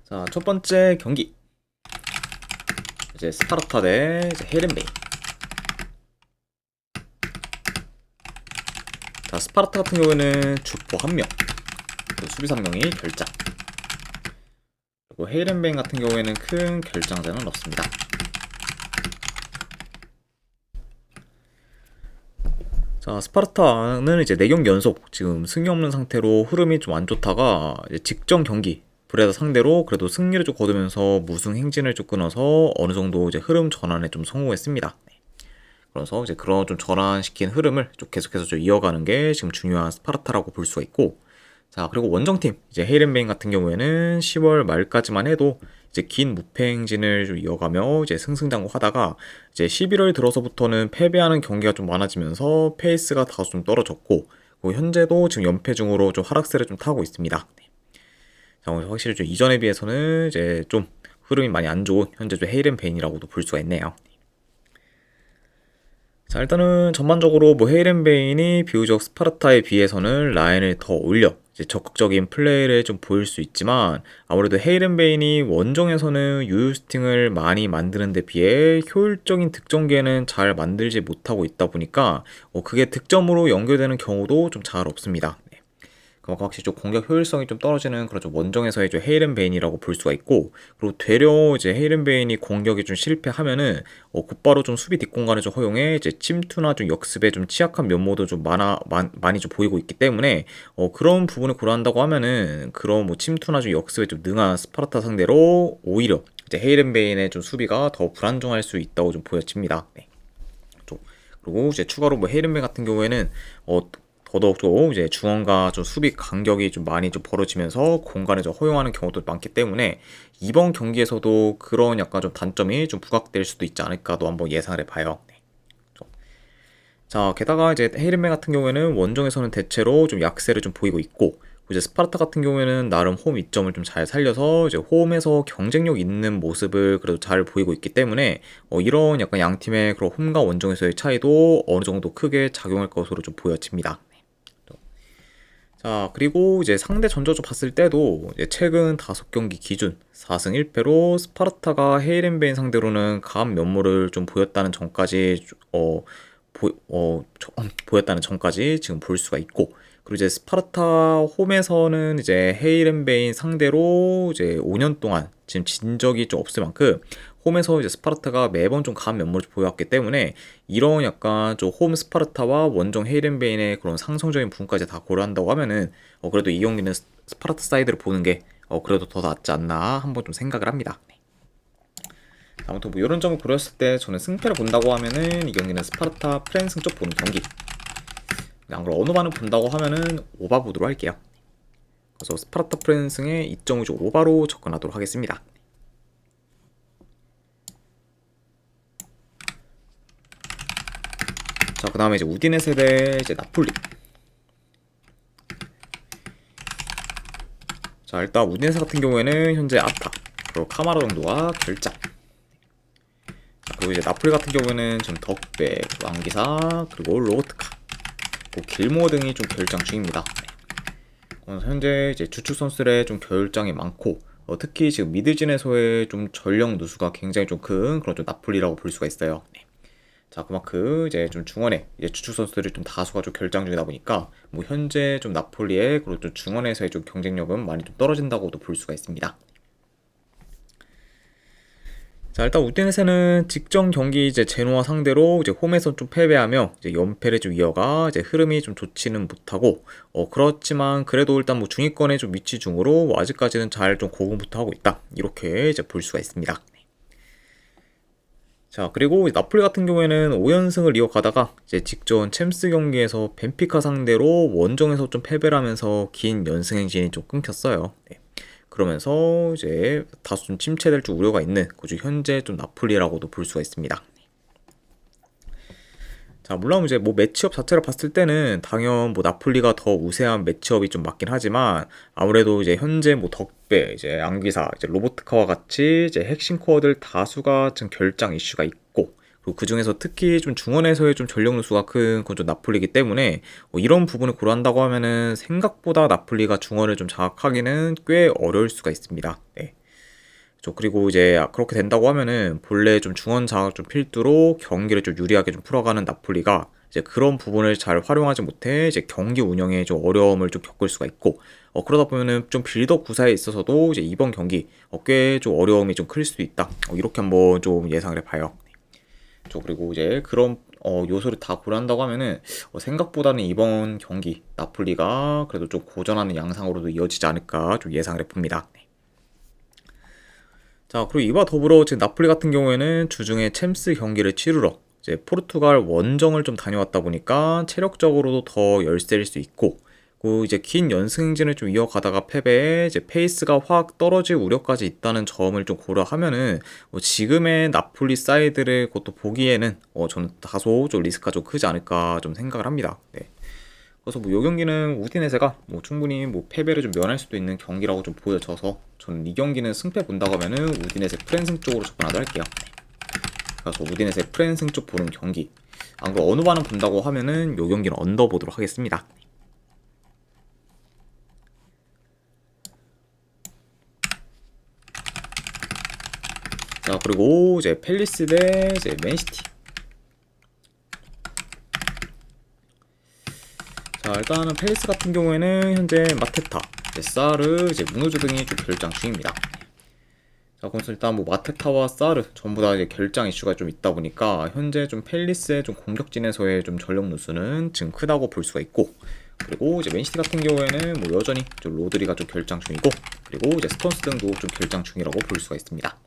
자, 첫 번째 경기. 이제 스파르타 대 이제 헤이렌베인. 자, 스파르타 같은 경우에는 주포 1명, 그리고 수비수 1명이 결장. 그리고 헤이렌베인 같은 경우에는 큰 결장자는 없습니다. 자, 스파르타는 이제 4경기 연속 지금 승리 없는 상태로 흐름이 좀 안 좋다가 이제 직전 경기 브레다 상대로 그래도 승리를 좀 거두면서 무승 행진을 좀 끊어서 어느 정도 이제 흐름 전환에 좀 성공했습니다. 그래서 이제 그런 좀 전환시킨 흐름을 좀 계속해서 좀 이어가는 게 지금 중요한 스파르타라고 볼 수가 있고, 자, 그리고 원정팀 이제 헤이렌베인 같은 경우에는 10월 말까지만 해도 이제 긴 무패 행진을 좀 이어가며 이제 승승장구하다가 이제 11월 들어서부터는 패배하는 경기가 좀 많아지면서 페이스가 다소 좀 떨어졌고, 그리고 현재도 지금 연패 중으로 좀 하락세를 좀 타고 있습니다. 자, 확실히 좀 이전에 비해서는 이제 좀 흐름이 많이 안 좋은 현재 좀 헤이렌베인이라고도 볼 수가 있네요. 자, 일단은 전반적으로 뭐 헤이렌베인이 비교적 스파르타에 비해서는 라인을 더 올려 이제 적극적인 플레이를 좀 보일 수 있지만, 아무래도 헤이렌베인이 원정에서는 유효스팅을 많이 만드는 데 비해 효율적인 득점계는 잘 만들지 못하고 있다 보니까 그게 득점으로 연결되는 경우도 좀 잘 없습니다. 그만큼 확실히 좀 공격 효율성이 좀 떨어지는 그런 좀 원정에서의 좀 헤이렌베인이라고 볼 수가 있고, 그리고 되려 이제 헤이렌베인이 공격이 좀 실패하면은 곧바로 좀 수비 뒷공간을 좀 허용해 이제 침투나 좀 역습에 좀 취약한 면모도 좀 많이 좀 보이고 있기 때문에 그런 부분을 고려한다고 하면은 그런 뭐 침투나 좀 역습에 좀 능한 스파르타 상대로 오히려 이제 헤이렌베인의 좀 수비가 더 불안정할 수 있다고 좀 보여집니다. 네. 그리고 이제 추가로 뭐 헤이렌베인 같은 경우에는 더더욱 좀 이제 중원과 좀 수비 간격이 좀 많이 좀 벌어지면서 공간을 좀 허용하는 경우도 많기 때문에 이번 경기에서도 그런 약간 좀 단점이 좀 부각될 수도 있지 않을까도 한번 예상을 해봐요. 네. 자, 게다가 이제 헤이렌베인 같은 경우에는 원정에서는 대체로 좀 약세를 좀 보이고 있고, 이제 스파르타 같은 경우에는 나름 홈 이점을 좀 잘 살려서 이제 홈에서 경쟁력 있는 모습을 그래도 잘 보이고 있기 때문에 이런 약간 양 팀의 그런 홈과 원정에서의 차이도 어느 정도 크게 작용할 것으로 좀 보여집니다. 자, 그리고 이제 상대 전적을 봤을 때도 이제 최근 5경기 기준 4승 1패로 스파르타가 헤이렌베인 상대로는 강한 면모를 좀 보였다는 점까지 보였다는 점까지 지금 볼 수가 있고, 그리고 이제 스파르타 홈에서는 이제 헤이렌베인 상대로 이제 5년 동안 지금 진 적이 좀 없을 만큼 홈에서 이제 스파르타가 매번 좀 강한 면모를 보여왔기 때문에 이런 약간 좀 홈 스파르타와 원정 헤이렌베인의 그런 상성적인 부분까지 다 고려한다고 하면은 그래도 이 경기는 스파르타 사이드를 보는 게 그래도 더 낫지 않나 한번 좀 생각을 합니다. 네. 아무튼 뭐 이런 점을 고려했을 때 저는 승패를 본다고 하면은 이 경기는 스파르타 프랜승 쪽 보는 경기. 안 그럼 언어반을 본다고 하면은 오바 보도록 할게요. 그래서 스파르타 프랜승의 2.5조 오바로 접근하도록 하겠습니다. 자, 그 다음에 이제 우디네세 대 이제 나폴리. 자, 일단 우디네세 같은 경우에는 현재 아타 그리고 카마라 정도가 결장. 자, 그리고 이제 나폴리 같은 경우에는 지금 덕배, 왕기사, 그리고 로보트카, 그리고 길모어 등이 좀 결장 중입니다. 현재 이제 주축 선수들의 좀 결장이 많고, 특히 지금 미드진에서의 좀 전력 누수가 굉장히 좀 큰 그런 좀 나폴리라고 볼 수가 있어요. 네. 자, 그만큼 이제 좀 중원에 이제 주축 선수들이 좀 다수가 좀 결장 중이다 보니까 뭐 현재 좀 나폴리의 그리고 좀 중원에서의 좀 경쟁력은 많이 좀 떨어진다고도 볼 수가 있습니다. 자, 일단 우디네세는 직전 경기 이제 제노아 상대로 이제 홈에서 좀 패배하며 이제 연패를 좀 이어가 이제 흐름이 좀 좋지는 못하고, 그렇지만 그래도 일단 뭐 중위권에 좀 위치 중으로 뭐 아직까지는 잘 좀 고군분투하고 있다, 이렇게 이제 볼 수가 있습니다. 자, 그리고 나폴리 같은 경우에는 5연승을 이어가다가 이제 직전 챔스 경기에서 벤피카 상대로 원정에서 좀 패배를 하면서 긴 연승 행진이 좀 끊겼어요. 네. 그러면서 이제 다소 좀 침체될 줄 우려가 있는 그중 현재 좀 나폴리라고도 볼 수가 있습니다. 자, 물론 이제 뭐 매치업 자체를 봤을 때는 당연 뭐 나폴리가 더 우세한 매치업이 좀 맞긴 하지만, 아무래도 이제 현재 뭐 덕배, 이제 앙기사, 이제 로보트카와 같이 이제 핵심 코어들 다수가 지금 결장 이슈가 있고, 그리고 그 중에서 특히 좀 중원에서의 좀 전력 누수가 큰 그건 좀 나폴리이기 때문에 이런 부분을 고려한다고 하면은 생각보다 나폴리가 중원을 좀 장악하기는 꽤 어려울 수가 있습니다. 네. 그리고 이제 그렇게 된다고 하면은 본래 좀 중원 장악 좀 필두로 경기를 좀 유리하게 좀 풀어가는 나폴리가 이제 그런 부분을 잘 활용하지 못해 이제 경기 운영에 좀 어려움을 좀 겪을 수가 있고 그러다 보면은 좀 빌더 구사에 있어서도 이제 이번 경기 꽤 좀 어려움이 좀 클 수도 있다. 이렇게 한번 좀 예상을 해봐요. 그리고 이제 그런 요소를 다 고려한다고 하면은 생각보다는 이번 경기 나폴리가 그래도 좀 고전하는 양상으로도 이어지지 않을까 좀 예상을 해봅니다. 자, 그리고 이와 더불어 지금 나폴리 같은 경우에는 주중에 챔스 경기를 치르러 이제 포르투갈 원정을 좀 다녀왔다 보니까 체력적으로도 더 열세일 수 있고, 그 이제 긴 연승 행진을 좀 이어가다가 패배에 이제 페이스가 확 떨어질 우려까지 있다는 점을 좀 고려하면은 지금의 나폴리 사이드를 그것도 보기에는 저는 다소 좀 리스크가 좀 크지 않을까 좀 생각을 합니다. 네. 그래서 뭐 이 경기는 우디네세가 뭐 충분히 뭐 패배를 좀 면할 수도 있는 경기라고 좀 보여져서 저는 이 경기는 승패 본다고 하면은 우디네세 프랜승 쪽으로 접근하도록 할게요. 그래서 우디네세 프랜승 쪽 보는 경기. 안 그래도 어느 반은 본다고 하면은 이 경기는 언더 보도록 하겠습니다. 자, 그리고 이제 팰리스 대 이제 맨시티. 자, 일단은 팰리스 같은 경우에는 현재 마테타, 사르, 이제 무노즈 등이 좀 결장 중입니다. 자, 그래서 일단 뭐 마테타와 사르 전부 다 이제 결장 이슈가 좀 있다 보니까 현재 좀 팰리스의 좀 공격진에서의 좀 전력 누수는 지금 크다고 볼 수가 있고, 그리고 이제 맨시티 같은 경우에는 뭐 여전히 좀 로드리가 좀 결장 중이고, 그리고 이제 스톤스 등도 좀 결장 중이라고 볼 수가 있습니다.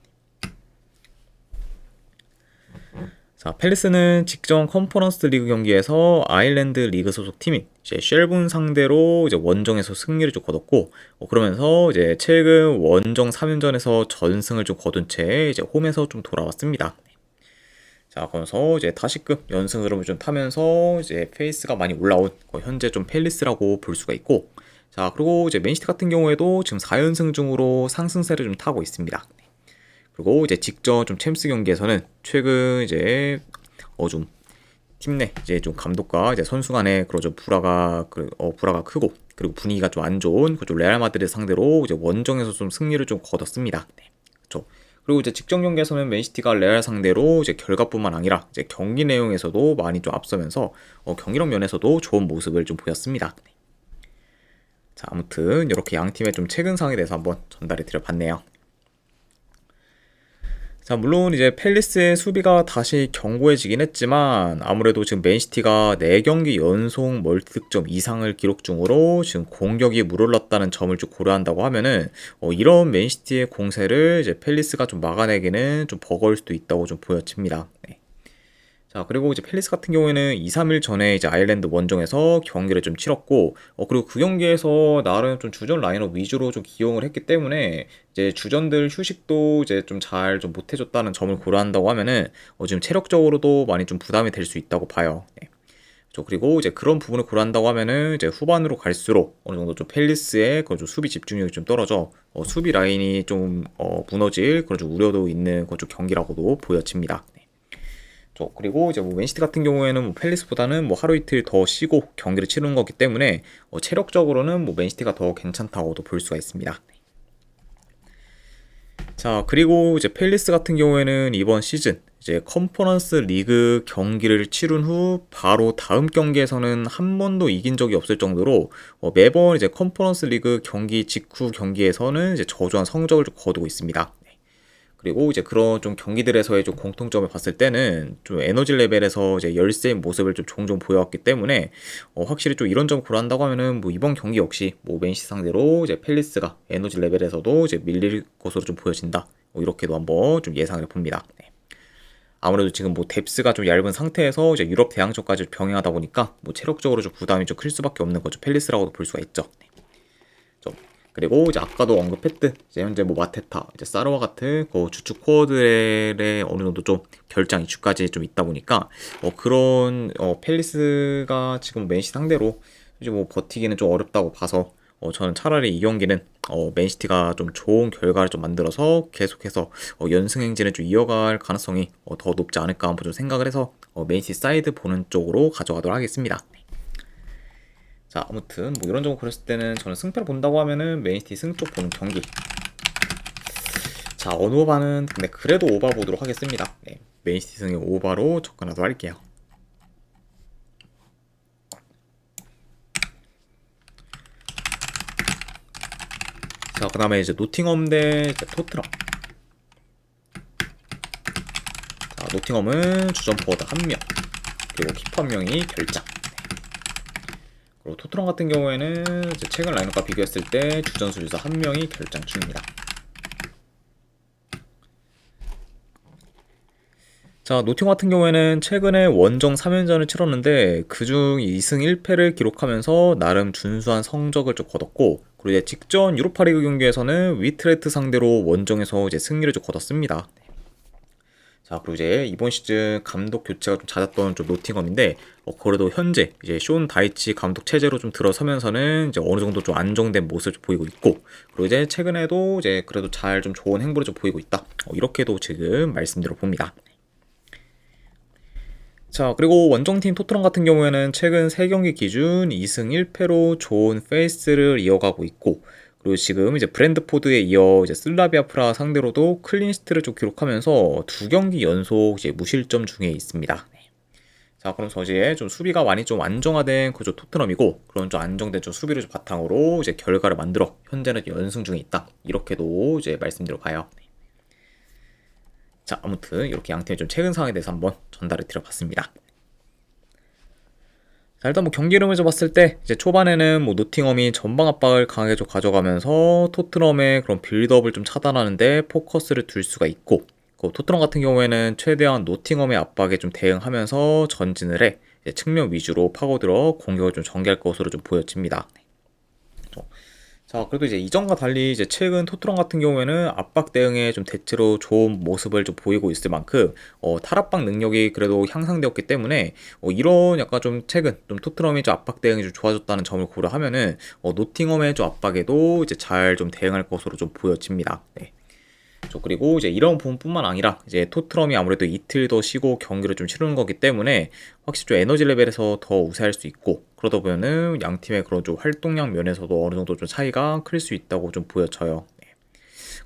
자, 팰리스는 직전 컨퍼런스 리그 경기에서 아일랜드 리그 소속 팀인 이제 쉘본 상대로 이제 원정에서 승리를 좀 거뒀고, 그러면서 이제 최근 원정 3연전에서 전승을 좀 거둔 채 이제 홈에서 좀 돌아왔습니다. 자, 그러면서 이제 다시금 연승 흐름을 좀 타면서 이제 페이스가 많이 올라온 현재 좀 팰리스라고 볼 수가 있고, 자, 그리고 이제 맨시티 같은 경우에도 지금 4연승 중으로 상승세를 좀 타고 있습니다. 그리고 이제 직전 좀 챔스 경기에서는 최근 이제 좀 팀 내 이제 좀 감독과 이제 선수 간의 그런 좀 불화가 크고, 그리고 분위기가 좀 안 좋은 좀 레알 마드리드 상대로 이제 원정에서 좀 승리를 좀 거뒀습니다. 네, 그렇죠. 그리고 이제 직전 경기에서는 맨시티가 레알 상대로 이제 결과뿐만 아니라 이제 경기 내용에서도 많이 좀 앞서면서 경기력 면에서도 좋은 모습을 좀 보였습니다. 네. 자, 아무튼 이렇게 양 팀의 좀 최근 상황에 대해서 한번 전달해 드려봤네요. 자, 물론 이제 팰리스의 수비가 다시 견고해지긴 했지만 아무래도 지금 맨시티가 4경기 연속 멀티득점 이상을 기록 중으로 지금 공격이 물올랐다는 점을 좀 고려한다고 하면은 이런 맨시티의 공세를 이제 팰리스가 좀 막아내기는 좀 버거울 수도 있다고 좀 보여집니다. 네. 자, 그리고 이제 팰리스 같은 경우에는 2, 3일 전에 이제 아일랜드 원정에서 경기를 좀 치렀고, 그리고 그 경기에서 나름 좀 주전 라인업 위주로 좀 기용을 했기 때문에 이제 주전들 휴식도 이제 좀 잘 좀 못해줬다는 점을 고려한다고 하면은 지금 체력적으로도 많이 좀 부담이 될 수 있다고 봐요. 네. 그리고 이제 그런 부분을 고려한다고 하면은 이제 후반으로 갈수록 어느 정도 좀 팰리스의 그런 좀 수비 집중력이 좀 떨어져 수비 라인이 좀 무너질 그런 좀 우려도 있는 그런 좀 경기라고도 보여집니다. 그리고 이제 뭐 맨시티 같은 경우에는 뭐 팰리스보다는 뭐 하루 이틀 더 쉬고 경기를 치르는 거기 때문에 체력적으로는 뭐 맨시티가 더 괜찮다고도 볼 수가 있습니다. 자, 그리고 이제 팰리스 같은 경우에는 이번 시즌 이제 컨퍼런스 리그 경기를 치른 후 바로 다음 경기에서는 한 번도 이긴 적이 없을 정도로 매번 이제 컨퍼런스 리그 경기 직후 경기에서는 이제 저조한 성적을 좀 거두고 있습니다. 그리고 이제 그런 좀 경기들에서의 좀 공통점을 봤을 때는 좀 에너지 레벨에서 이제 열세인 모습을 좀 종종 보여왔기 때문에 확실히 좀 이런 점 고려한다고 하면은 뭐 이번 경기 역시 뭐 맨시티 상대로 이제 팰리스가 에너지 레벨에서도 이제 밀릴 것으로 좀 보여진다. 이렇게도 한번 좀 예상을 봅니다. 네. 아무래도 지금 뭐 뎁스가 좀 얇은 상태에서 이제 유럽 대항전까지 병행하다 보니까 뭐 체력적으로 좀 부담이 좀 클 수밖에 없는 거죠. 팰리스라고도 볼 수가 있죠. 네. 그리고 이제 아까도 언급했듯 이제 현재 뭐 마테타, 이제 사르와 같은 그 주축 코어들의 어느 정도 좀 결장 이슈까지 좀 있다 보니까 그런 팰리스가 지금 맨시티 상대로 이제 뭐 버티기는 좀 어렵다고 봐서 저는 차라리 이 경기는 맨시티가 좀 좋은 결과를 좀 만들어서 계속해서 연승 행진을 좀 이어갈 가능성이 더 높지 않을까 한번 좀 생각을 해서 맨시티 사이드 보는 쪽으로 가져가도록 하겠습니다. 자, 아무튼 뭐 이런 점을 고렸을 때는 저는 승패를 본다고 하면은 맨시티 승 쪽 보는 경기. 자, 언오바는 근데 그래도 오바 보도록 하겠습니다. 네, 맨시티 승의 오바로 접근하도록 할게요. 자, 그 다음에 이제 노팅엄 대 토트넘. 자, 노팅엄은 주전 포워드 1명, 그리고 키퍼 1명이 결장. 그리고 토트넘 같은 경우에는 이제 최근 라인업과 비교했을 때 주전 수비수 1명이 결장 중입니다. 자, 노팅엄 같은 경우에는 최근에 원정 3연전을 치렀는데 그중 2승 1패를 기록하면서 나름 준수한 성적을 좀 거뒀고, 그리고 이제 직전 유로파리그 경기에서는 위트레트 상대로 원정에서 이제 승리를 좀 거뒀습니다. 자, 그리고 이제 이번 시즌 감독 교체가 좀 잦았던 좀 노팅엄인데, 그래도 현재 이제 쇼온 다이치 감독 체제로 좀 들어서면서는 이제 어느 정도 좀 안정된 모습을 좀 보이고 있고, 그리고 이제 최근에도 이제 그래도 잘 좀 좋은 행보를 좀 보이고 있다. 이렇게도 지금 말씀드려 봅니다. 자, 그리고 원정팀 토트넘 같은 경우에는 최근 3경기 기준 2승 1패로 좋은 페이스를 이어가고 있고, 그리고 지금 이제 브랜드포드에 이어 이제 슬라비아 프라 상대로도 클린시트를 좀 기록하면서 2경기 연속 이제 무실점 중에 있습니다. 자, 그럼 이제 좀 수비가 많이 좀 안정화된 구조 토트넘이고, 그런 좀 안정된 좀 수비를 좀 바탕으로 이제 결과를 만들어 현재는 연승 중에 있다. 이렇게도 이제 말씀드려 봐요. 자, 아무튼 이렇게 양팀의 좀 최근 상황에 대해서 한번 전달을 드려봤습니다. 자, 일단 뭐 경기 흐름을 좀 봤을 때 이제 초반에는 뭐 노팅엄이 전방 압박을 강하게 좀 가져가면서 토트넘의 그런 빌드업을 좀 차단하는데 포커스를 둘 수가 있고, 그 토트넘 같은 경우에는 최대한 노팅엄의 압박에 좀 대응하면서 전진을 해 이제 측면 위주로 파고들어 공격을 좀 전개할 것으로 좀 보여집니다. 자, 그래도 이제 이전과 달리 이제 최근 토트넘 같은 경우에는 압박 대응에 좀 대체로 좋은 모습을 좀 보이고 있을 만큼 탈압박 능력이 그래도 향상되었기 때문에 이런 약간 좀 최근 좀 토트넘이 좀 압박 대응이 좀 좋아졌다는 점을 고려하면은 노팅엄의 좀 압박에도 이제 잘 좀 대응할 것으로 좀 보여집니다. 네. 그리고 이제 이런 부분뿐만 아니라 이제 토트넘이 아무래도 이틀 더 쉬고 경기를 좀 치르는 거기 때문에 확실히 좀 에너지 레벨에서 더 우세할 수 있고, 그러다 보면은 양 팀의 그런 좀 활동량 면에서도 어느 정도 좀 차이가 클 수 있다고 좀 보여져요. 네.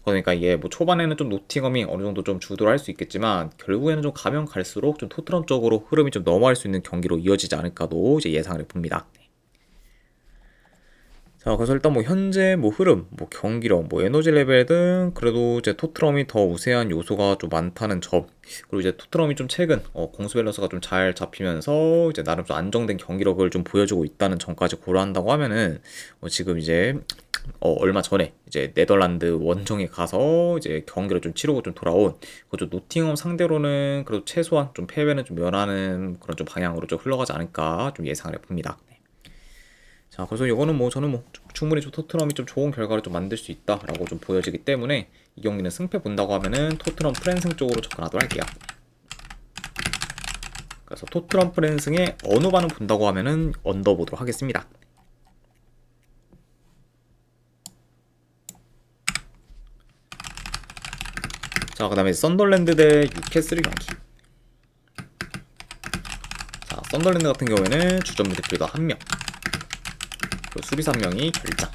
그러니까 이게 뭐 초반에는 좀 노팅엄이 어느 정도 좀 주도를 할 수 있겠지만 결국에는 좀 가면 갈수록 좀 토트넘 쪽으로 흐름이 좀 넘어갈 수 있는 경기로 이어지지 않을까도 이제 예상을 해봅니다. 자, 그래서 일단 뭐 현재 뭐 흐름, 뭐 경기력, 뭐 에너지 레벨 등 그래도 이제 토트넘이 더 우세한 요소가 좀 많다는 점, 그리고 이제 토트넘이 좀 최근 공수 밸런스가 좀 잘 잡히면서 이제 나름 좀 안정된 경기력을 좀 보여주고 있다는 점까지 고려한다고 하면은 지금 이제 얼마 전에 이제 네덜란드 원정에 가서 이제 경기를 좀 치르고 좀 돌아온 그좀 노팅엄 상대로는 그래도 최소한 좀 패배는 좀 면하는 그런 좀 방향으로 좀 흘러가지 않을까 좀 예상을 해봅니다. 자, 그래서 이거는 뭐 저는 뭐 충분히 좀 토트넘이 좀 좋은 결과를 좀 만들 수 있다라고 좀 보여지기 때문에 이 경기는 승패 본다고 하면은 토트넘 프랜승 쪽으로 접근하도록 할게요. 그래서 토트넘 프랜승에 어느 반은 본다고 하면은 언더 보도록 하겠습니다. 자, 그 다음에 썬더랜드 대 뉴캐슬 경기. 자, 썬더랜드 같은 경우에는 주전 미드필더 1명, 그리고 수비수 1명이 결장.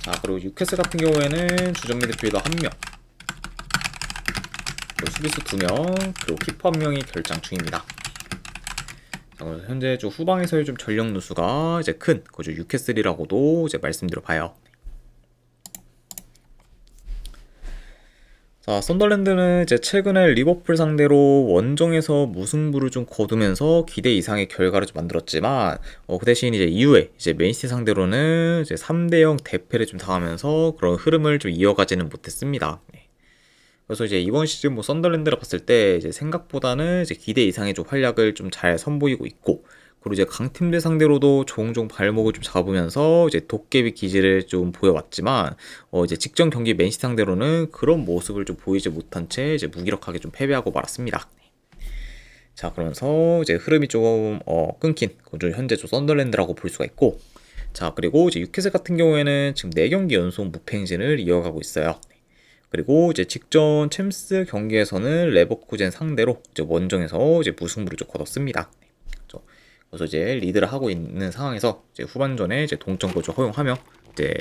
자, 그리고 뉴캐슬 같은 경우에는 주전 미드필더 1명, 그리고 수비수 2명, 그리고 키퍼 1명이 결장 중입니다. 자, 현재 좀 후방에서의 좀 전력 누수가 이제 큰 그죠 뉴캐슬이라고도 이제 말씀드려 봐요. 자, 썬더랜드는 이제 최근에 리버풀 상대로 원정에서 무승부를 좀 거두면서 기대 이상의 결과를 좀 만들었지만, 그 대신 이제 이후에 이제 맨시티 상대로는 이제 3대0 대패를 좀 당하면서 그런 흐름을 좀 이어가지는 못했습니다. 네. 그래서 이제 이번 시즌 뭐 썬더랜드를 봤을 때 이제 생각보다는 이제 기대 이상의 좀 활약을 좀 잘 선보이고 있고, 그리고 이제 강팀들 상대로도 종종 발목을 좀 잡으면서 이제 도깨비 기질을 좀 보여왔지만, 이제 직전 경기 맨시티 상대로는 그런 모습을 좀 보이지 못한 채 이제 무기력하게 좀 패배하고 말았습니다. 자, 그러면서 이제 흐름이 조금 끊긴 그죠 현재 좀 썬더랜드라고 볼 수가 있고, 자, 그리고 이제 뉴캐슬 같은 경우에는 지금 4경기 연속 무패 행진을 이어가고 있어요. 그리고 이제 직전 챔스 경기에서는 레버쿠젠 상대로 이제 원정에서 이제 무승부를 좀 거뒀습니다. 그래서 이제 리드를 하고 있는 상황에서 이제 후반전에 이제 동점골을 허용하며 이제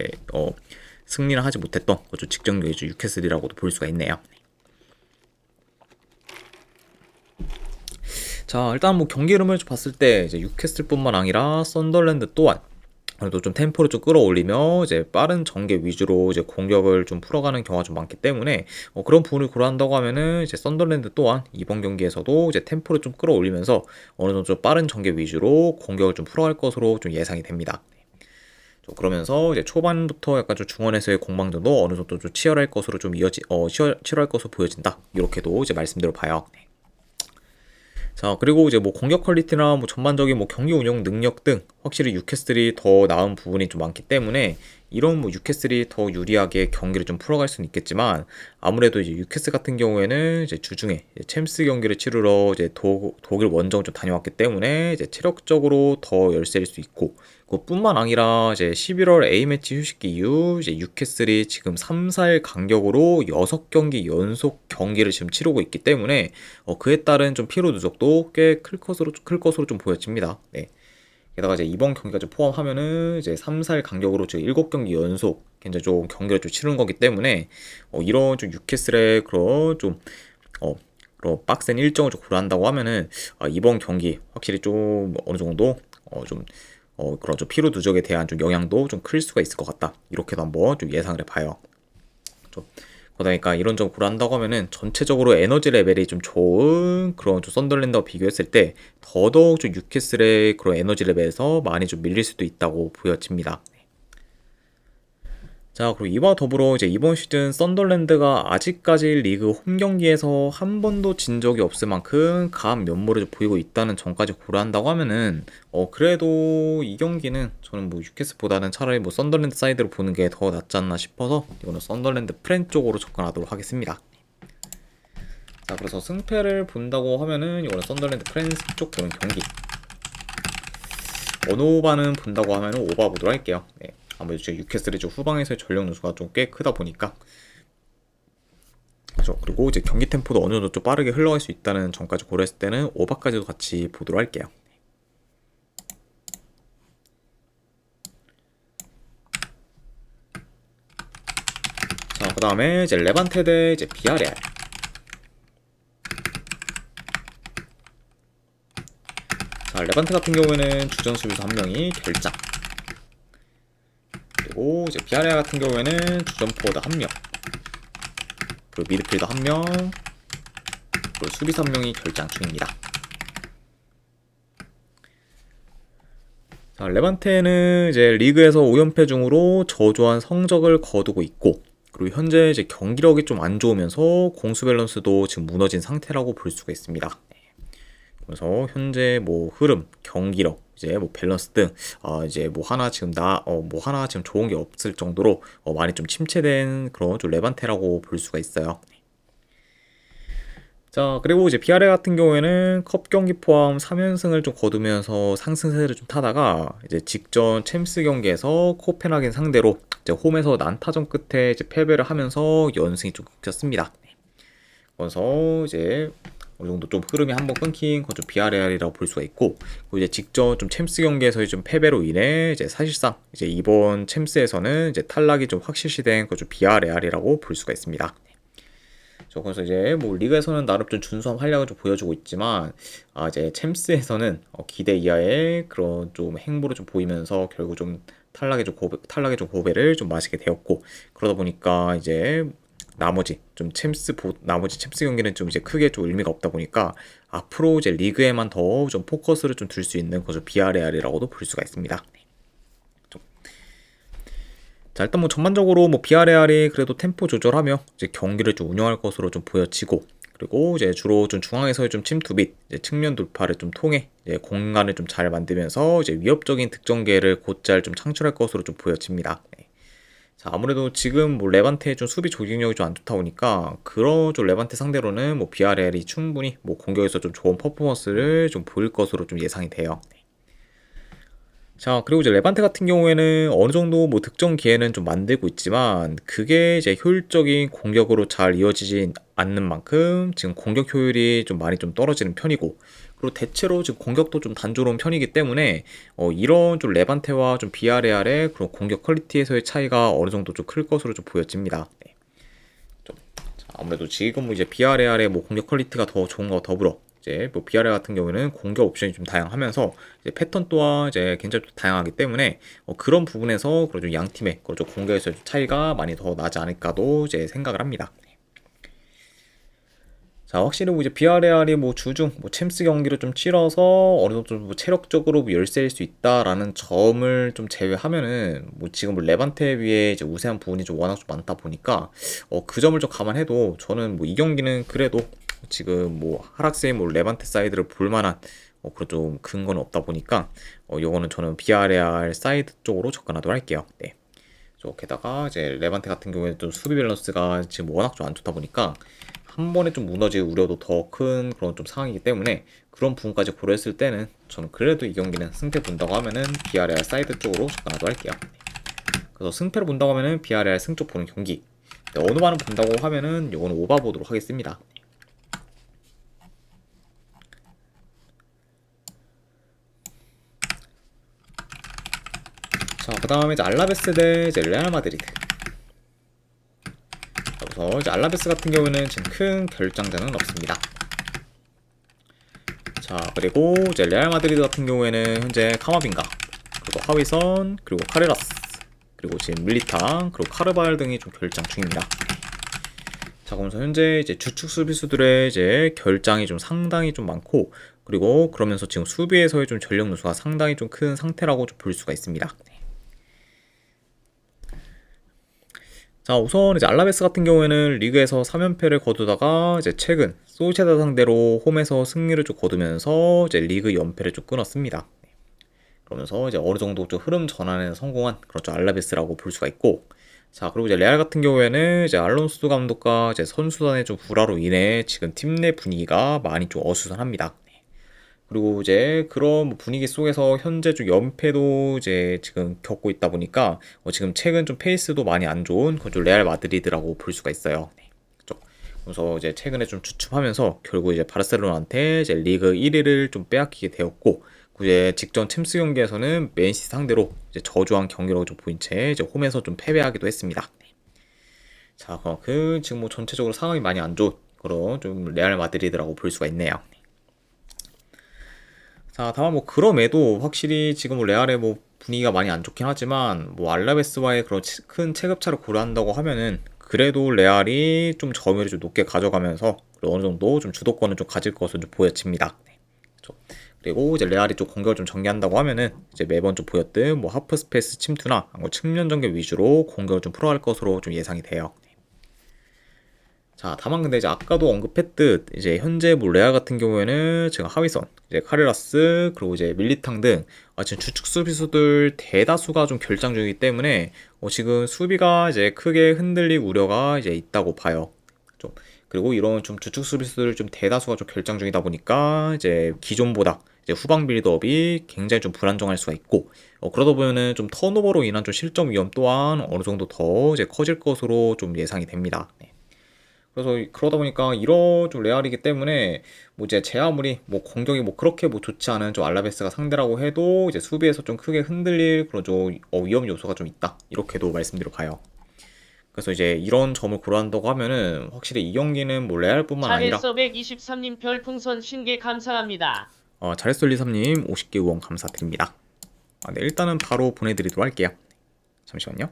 승리를 하지 못했던 좀 직전적인 뉴캐슬이라고도 볼 수가 있네요. 자, 일단 뭐 경기 흐름을 봤을 때 이제 뉴캐슬뿐만 아니라 썬더랜드 또한 그래도 좀 템포를 좀 끌어올리며 이제 빠른 전개 위주로 이제 공격을 좀 풀어가는 경우가 좀 많기 때문에 그런 부분을 고려한다고 하면은 이제 썬더랜드 또한 이번 경기에서도 이제 템포를 좀 끌어올리면서 어느 정도 좀 빠른 전개 위주로 공격을 좀 풀어갈 것으로 좀 예상이 됩니다. 그러면서 이제 초반부터 약간 좀 중원에서의 공방전도 어느 정도 좀 치열할 것으로 좀 치열할 것으로 보여진다. 이렇게도 이제 말씀드려 봐요. 자, 그리고 이제 뭐 공격 퀄리티나 뭐 전반적인 뭐 경기 운영 능력 등 확실히 뉴캐슬이 더 나은 부분이 좀 많기 때문에 이런 뭐 뉴캐슬이 더 유리하게 경기를 좀 풀어갈 수는 있겠지만 아무래도 이제 뉴캐슬 같은 경우에는 이제 주중에 이제 챔스 경기를 치르러 이제 독일 원정을 좀 다녀왔기 때문에 이제 체력적으로 더 열세일 수 있고 그뿐만 아니라 이제 11월 A매치 휴식기 이후 이제 뉴캐슬이 지금 3, 4일 간격으로 6경기 연속 경기를 지금 치르고 있기 때문에 그에 따른 좀 피로 누적도 꽤 클 것으로 좀 보여집니다. 네. 게다가 이제 이번 경기까지 포함하면은 이제 3, 4일 간격으로 지금 7경기 연속 굉장히 좀 경기를 좀 치르는 거기 때문에 이런 좀 뉴캐슬의 그런 좀 그런 빡센 일정을 좀 고려한다고 하면은 이번 경기 확실히 좀 어느 정도 그런 좀 피로 누적에 대한 좀 영향도 좀 클 수가 있을 것 같다. 이렇게도 한번 좀 예상을 해봐요. 그러니까 이런 점 고려한다고 하면은 전체적으로 에너지 레벨이 좀 좋은 그런 좀 썬더랜드와 비교했을 때 더더욱 좀 뉴캐슬의 그런 에너지 레벨에서 많이 좀 밀릴 수도 있다고 보여집니다. 자, 그리고 이와 더불어 이제 이번 시즌 썬더랜드가 아직까지 리그 홈 경기에서 한 번도 진 적이 없을 만큼 강한 면모를 좀 보이고 있다는 점까지 고려한다고 하면은 그래도 이 경기는 저는 뭐 뉴캐슬보다는 차라리 뭐 썬더랜드 사이드로 보는 게 더 낫지 않나 싶어서 이거는 썬더랜드 프렌 쪽으로 접근하도록 하겠습니다. 자, 그래서 승패를 본다고 하면은 이거는 썬더랜드 프렌 쪽 보는 경기. 어느 오바는 본다고 하면은 오바 보도록 할게요. 네. 아무래도 지금 뉴캐슬이 좀 후방에서의 전력 누수가 좀 꽤 크다 보니까 그렇죠. 그리고 이제 경기 템포도 어느 정도 좀 빠르게 흘러갈 수 있다는 점까지 고려했을 때는 오바까지도 같이 보도록 할게요. 자, 그 다음에 이제 레반테 대 이제 비아레알. 자, 레반테 같은 경우에는 주전 수비수 한 명이 결장. 그리고 이제 비아레알 같은 경우에는 주전 포워드 한 명, 그리고 미드필더 한 명, 그리고 수비수 한 명이 결장 중입니다. 자, 레반테는 이제 리그에서 5연패 중으로 저조한 성적을 거두고 있고, 그리고 현재 이제 경기력이 좀 안 좋으면서 공수 밸런스도 지금 무너진 상태라고 볼 수가 있습니다. 그래서 현재 뭐 흐름, 경기력, 이제 뭐 밸런스 등 이제 뭐 하나 지금 좋은 게 없을 정도로 많이 좀 침체된 그런 좀 레반테라고 볼 수가 있어요. 자, 그리고 이제 비아레 같은 경우에는 컵 경기 포함 3연승을 좀 거두면서 상승세를 좀 타다가 이제 직전 챔스 경기에서 코펜하겐 상대로 이제 홈에서 난타전 끝에 이제 패배를 하면서 연승이 좀 끊겼습니다. 그래서 이제 어느 정도 좀 흐름이 한번 끊긴 건 좀 비아레알이라고 볼 수가 있고, 그리고 이제 직전 좀 챔스 경기에서의 좀 패배로 인해 이제 사실상 이제 이번 챔스에서는 이제 탈락이 좀 확실시된 건 좀 비아레알이라고 볼 수가 있습니다. 그래서 이제 뭐 리그에서는 나름 좀 준수한 활약을 좀 보여주고 있지만 이제 챔스에서는 기대 이하의 그런 좀 행보를 좀 보이면서 결국 좀 탈락의 좀 고배를 좀 마시게 되었고, 그러다 보니까 이제 나머지 챔스 경기는 좀 이제 크게 좀 의미가 없다 보니까 앞으로 이제 리그에만 더 좀 포커스를 좀 둘 수 있는 그저 비아레알이라고도 볼 수가 있습니다. 자, 일단 뭐 전반적으로 뭐 비아레알이 그래도 템포 조절하며 이제 경기를 좀 운영할 것으로 좀 보여지고, 그리고 이제 주로 좀 중앙에서의 좀 침투 및 이제 측면 돌파를 좀 통해 이제 공간을 좀 잘 만들면서 이제 위협적인 득점 기회를 곧잘 좀 창출할 것으로 좀 보여집니다. 자, 아무래도 지금 뭐 레반테의 좀 수비 조직력이 좀 안 좋다 보니까 그런 좀 레반테 상대로는 뭐 비아레알이 충분히 뭐 공격에서 좀 좋은 퍼포먼스를 좀 보일 것으로 좀 예상이 돼요. 자, 그리고 이제 레반테 같은 경우에는 어느 정도 뭐 득점 기회는 좀 만들고 있지만 그게 이제 효율적인 공격으로 잘 이어지진 않는 만큼 지금 공격 효율이 좀 많이 좀 떨어지는 편이고, 그리고 대체로 지금 공격도 좀 단조로운 편이기 때문에 이런 좀 레반테와 좀 비아레알의 그런 공격 퀄리티에서의 차이가 어느 정도 좀 클 것으로 좀 보여집니다. 네. 자, 아무래도 지금 뭐 이제 비아레알의 뭐 공격 퀄리티가 더 좋은 거 더불어 이제 뭐 비아레알 같은 경우에는 공격 옵션이 좀 다양하면서 이제 패턴 또한 이제 굉장히 좀 다양하기 때문에 그런 부분에서 그런 양 팀의 그런 좀 공격에서 차이가 많이 더 나지 않을까도 이제 생각을 합니다. 자, 확실히 뭐 이제 비아레알이 뭐 주중 뭐 챔스 경기를 좀 치러서 어느 정도 뭐 체력적으로 뭐 열세일 수 있다라는 점을 좀 제외하면은 뭐 지금 뭐 레반테에 비해 이제 우세한 부분이 좀 워낙 좀 많다 보니까 그 점을 좀 감안해도 저는 뭐 이 경기는 그래도 지금 뭐 하락세의 뭐 레반테 사이드를 볼 만한 그런 좀 근거는 없다 보니까 요거는 저는 비아레알 사이드 쪽으로 접근하도록 할게요. 네. 게다가 이제 레반테 같은 경우에는 좀 수비 밸런스가 지금 워낙 좀 안 좋다 보니까 한 번에 좀 무너질 우려도 더 큰 그런 좀 상황이기 때문에 그런 부분까지 고려했을 때는 저는 그래도 이 경기는 승패 본다고 하면은 비아레알 사이드 쪽으로 접근하도록 할게요. 그래서 승패를 본다고 하면은 비아레알 승쪽 보는 경기. 어느 반을 본다고 하면은 요거는 오바 보도록 하겠습니다. 자, 그 다음에 이제 알라베스 대 이제 레알 마드리드. 그래서 이제 알라베스 같은 경우는 지금 큰 결장전은 없습니다. 자, 그리고 이제 레알 마드리드 같은 경우에는 현재 카마빈가, 그리고 하위선, 그리고 카레라스, 그리고 지금 밀리탕, 그리고 카르발 등이 좀 결장 중입니다. 자, 그러면서 현재 이제 주축 수비수들의 이제 결장이 좀 상당히 좀 많고, 그리고 그러면서 지금 수비에서의 좀 전력 누수가 상당히 좀 큰 상태라고 좀 볼 수가 있습니다. 자, 우선 이제 알라베스 같은 경우에는 리그에서 3연패를 거두다가 이제 최근 소시에다 상대로 홈에서 승리를 좀 거두면서 이제 리그 연패를 좀 끊었습니다. 그러면서 이제 어느 정도 좀 흐름 전환에 성공한 그런 좀 알라베스라고 볼 수가 있고, 자, 그리고 이제 레알 같은 경우에는 이제 알론소 감독과 이제 선수단의 좀 불화로 인해 지금 팀 내 분위기가 많이 좀 어수선합니다. 그리고 이제 그런 뭐 분위기 속에서 현재 좀 연패도 이제 지금 겪고 있다 보니까 지금 최근 좀 페이스도 많이 안 좋은 그좀 레알 마드리드라고 볼 수가 있어요. 네. 그죠? 그래서 이제 최근에 좀 주춤하면서 결국 이제 바르셀로나한테 이제 리그 1위를 좀 빼앗기게 되었고, 이제 직전 챔스 경기에서는 맨시티 상대로 이제 저조한 경기력을 좀 보인 채 이제 홈에서 좀 패배하기도 했습니다. 자, 그 지금 뭐 전체적으로 상황이 많이 안 좋은 그런 좀 레알 마드리드라고 볼 수가 있네요. 자, 다만 뭐 그럼에도 확실히 지금 뭐 레알의 뭐 분위기가 많이 안 좋긴 하지만 뭐 알라베스와의 그런 큰 체급차를 고려한다고 하면은 그래도 레알이 좀 점유율을 좀 높게 가져가면서 어느 정도 좀 주도권을 좀 가질 것으로 좀 보여집니다. 네. 그렇죠. 그리고 이제 레알이 좀 공격을 좀 전개한다고 하면은 이제 매번 좀 보였던 뭐 하프 스페이스 침투나 뭐 측면 전개 위주로 공격을 좀 풀어갈 것으로 좀 예상이 돼요. 자, 다만 근데 이제 아까도 언급했듯 이제 현재 뭐 레알 같은 경우에는 지금 하위선 이제 카레라스 그리고 이제 밀리탕 등 지금 주축 수비수들 대다수가 좀 결장 중이기 때문에 지금 수비가 이제 크게 흔들릴 우려가 이제 있다고 봐요. 좀 그리고 이런 좀 주축 수비수들 좀 대다수가 좀 결장 중이다 보니까 이제 기존보다 이제 후방 빌드업이 굉장히 좀 불안정할 수가 있고 그러다 보면은 좀 턴오버로 인한 좀 실점 위험 또한 어느 정도 더 이제 커질 것으로 좀 예상이 됩니다. 네. 그래서 그러다 보니까 이런 좀 레알이기 때문에 뭐 이제 제 아무리 뭐 공격이 뭐 그렇게 뭐 좋지 않은 좀 알라베스가 상대라고 해도 이제 수비에서 좀 크게 흔들릴 그런 좀 위험 요소가 좀 있다 이렇게도 말씀드려 봐요. 그래서 이제 이런 점을 고려한다고 하면은 확실히 이 경기는 뭐 레알뿐만 아니라 잘했어 123님 별풍선 신게 감사합니다. 잘했어 리삼님 50개 후원 감사드립니다. 네, 일단은 바로 보내드리도록 할게요. 잠시만요.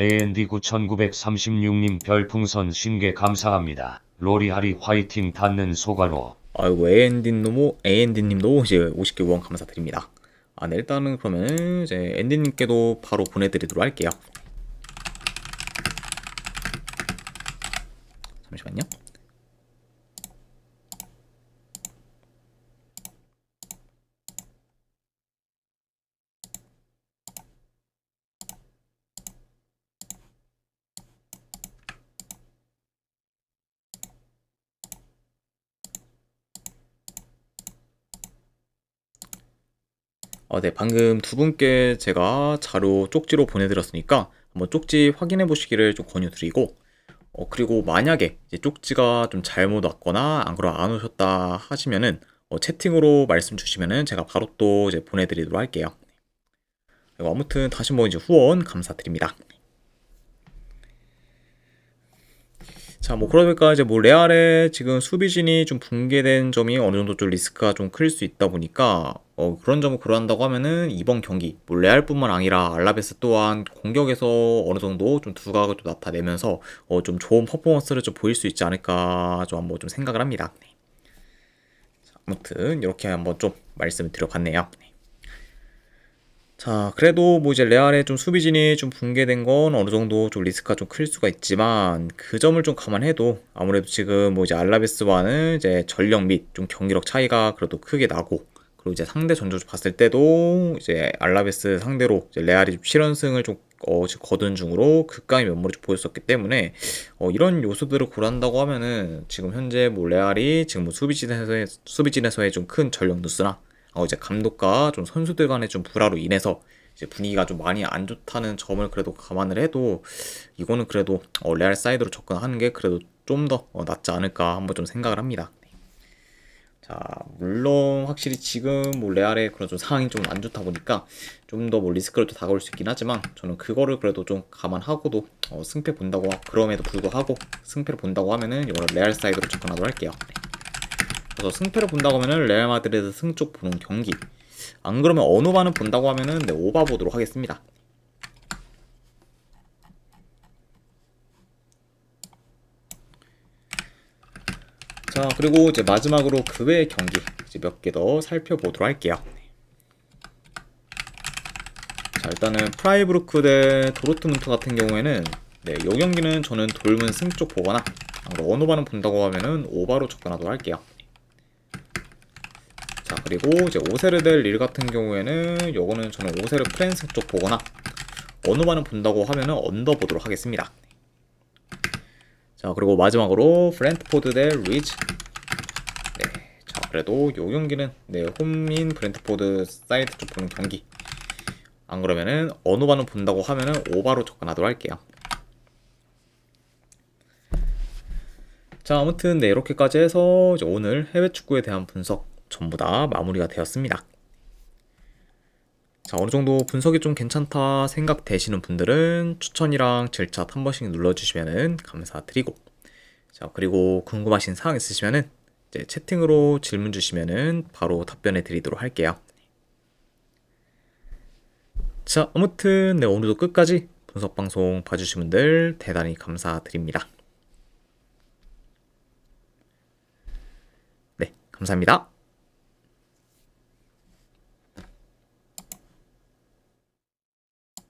AND 9936님 별풍선 신게 감사합니다. 로리하리 화이팅 닿는 소가로. 아이고 AND님도 이제 50개 후원 감사드립니다. 네, 일단은 그러면 이제 앤디님께도 바로 보내드리도록 할게요. 잠시만요. 네, 방금 두 분께 제가 자료 쪽지로 보내드렸으니까 한번 쪽지 확인해 보시기를 좀 권유드리고, 그리고 만약에 이제 쪽지가 좀 잘못 왔거나 안 오셨다 하시면은 채팅으로 말씀 주시면은 제가 바로 또 이제 보내드리도록 할게요. 그리고 아무튼 다시 한번 이제 후원 감사드립니다. 자, 뭐 그러다 보니까 이제 뭐 레알의 지금 수비진이 좀 붕괴된 점이 어느 정도 좀 리스크가 좀 클 수 있다 보니까 그런 점을 고려한다고 하면은 이번 경기 뭐 레알뿐만 아니라 알라베스 또한 공격에서 어느 정도 좀 두각을 또 나타내면서 좀 좋은 퍼포먼스를 좀 보일 수 있지 않을까 좀 한번 좀 생각을 합니다. 네. 자, 아무튼 이렇게 한번 좀 말씀을 드려봤네요. 네. 자, 그래도 뭐 이제 레알의 좀 수비진이 좀 붕괴된 건 어느 정도 좀 리스크가 좀 클 수가 있지만 그 점을 좀 감안해도 아무래도 지금 뭐 이제 알라베스와는 이제 전력 및 좀 경기력 차이가 그래도 크게 나고, 그리고 이제 상대 전적을 봤을 때도 이제 알라베스 상대로 이제 레알이 좀 7연승을 좀 지금 거둔 중으로 극강의 면모를 좀 보였었기 때문에 이런 요소들을 고려한다고 하면은 지금 현재 뭐 레알이 지금 뭐 수비진에서의 좀 큰 전력 누수나 이제 감독과 좀 선수들 간의 좀 불화로 인해서 이제 분위기가 좀 많이 안 좋다는 점을 그래도 감안을 해도 이거는 그래도 레알 사이드로 접근하는 게 그래도 좀 더 낫지 않을까 한번 좀 생각을 합니다. 네. 자, 물론 확실히 지금 뭐 레알의 그런 좀 상황이 좀 안 좋다 보니까 좀 더 뭐 리스크를 또 다가올 수 있긴 하지만 저는 그거를 그래도 좀 감안하고도 승패 본다고 그럼에도 불구하고 승패를 본다고 하면은 이거는 레알 사이드로 접근하도록 할게요. 네. 그래서 승패를 본다고 하면은 레알 마드리드 승 쪽 보는 경기, 안 그러면 어누바는 본다고 하면은 네, 오바 보도록 하겠습니다. 자, 그리고 이제 마지막으로 그 외의 경기 이제 몇 개 더 살펴보도록 할게요. 자, 일단은 프라이부르크 대 도르트문트 같은 경우에는 네, 이 경기는 저는 돌문 승 쪽 보거나 어누바는 본다고 하면은 오바로 접근하도록 할게요. 자, 그리고 이제 오세르 대 릴 같은 경우에는 요거는 저는 오세르 프랜스 쪽 보거나 어누바는 본다고 하면은 언더 보도록 하겠습니다. 자, 그리고 마지막으로 브랜트포드 대 리즈. 네, 자, 그래도 요 경기는 네, 홈인 브랜트포드 사이드 쪽 보는 경기, 안 그러면은 어누바는 본다고 하면은 오바로 접근하도록 할게요. 자, 아무튼 네, 이렇게까지 해서 이제 오늘 해외 축구에 대한 분석 전부 다 마무리가 되었습니다. 자, 어느 정도 분석이 좀 괜찮다 생각되시는 분들은 추천이랑 질차 한 번씩 눌러주시면 감사드리고, 자, 그리고 궁금하신 사항 있으시면은 이제 채팅으로 질문 주시면은 바로 답변해 드리도록 할게요. 자, 아무튼 네, 오늘도 끝까지 분석 방송 봐주신 분들 대단히 감사드립니다. 네, 감사합니다.